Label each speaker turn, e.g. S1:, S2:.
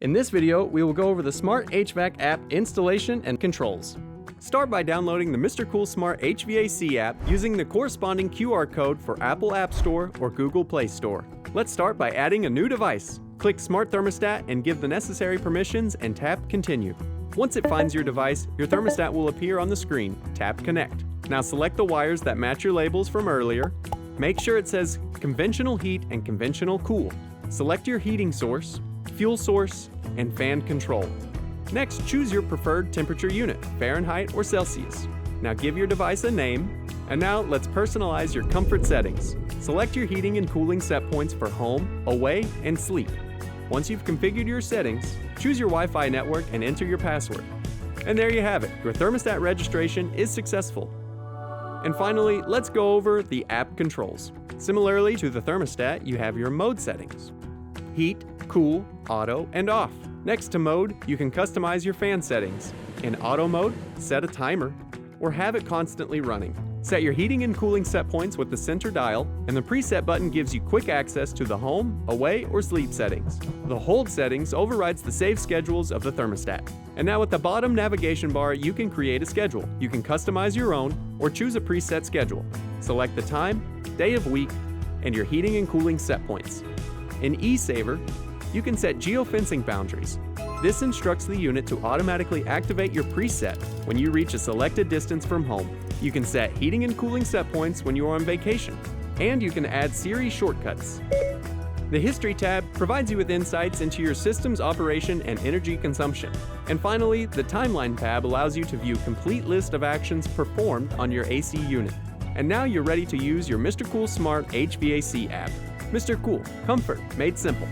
S1: In this video, we will go over the Smart HVAC app installation and controls. Start by downloading the MRCOOL Smart HVAC app using the corresponding QR code for Apple App Store or Google Play Store. Let's start by adding a new device. Click Smart Thermostat and give the necessary permissions and tap Continue. Once it finds your device, your thermostat will appear on the screen. Tap Connect. Now select the wires that match your labels from earlier. Make sure it says Conventional Heat and Conventional Cool. Select your heating source, fuel source, and fan control. Next, choose your preferred temperature unit, Fahrenheit or Celsius. Now give your device a name, and now let's personalize your comfort settings. Select your heating and cooling set points for home, away, and sleep. Once you've configured your settings, choose your Wi-Fi network and enter your password. And there you have it, your thermostat registration is successful. And finally, let's go over the app controls. Similarly to the thermostat, you have your mode settings: heat, cool, auto, and off. Next to mode, you can customize your fan settings. In auto mode, set a timer, or have it constantly running. Set your heating and cooling set points with the center dial, and the preset button gives you quick access to the home, away, or sleep settings. The hold settings overrides the save schedules of the thermostat. And now at the bottom navigation bar, you can create a schedule. You can customize your own, or choose a preset schedule. Select the time, day of week, and your heating and cooling set points. In eSaver, you can set geofencing boundaries. This instructs the unit to automatically activate your preset when you reach a selected distance from home. You can set heating and cooling set points when you are on vacation, and you can add series shortcuts. The History tab provides you with insights into your system's operation and energy consumption. And finally, the Timeline tab allows you to view a complete list of actions performed on your AC unit. And now you're ready to use your MRCOOL Smart HVAC app. MRCOOL, comfort made simple.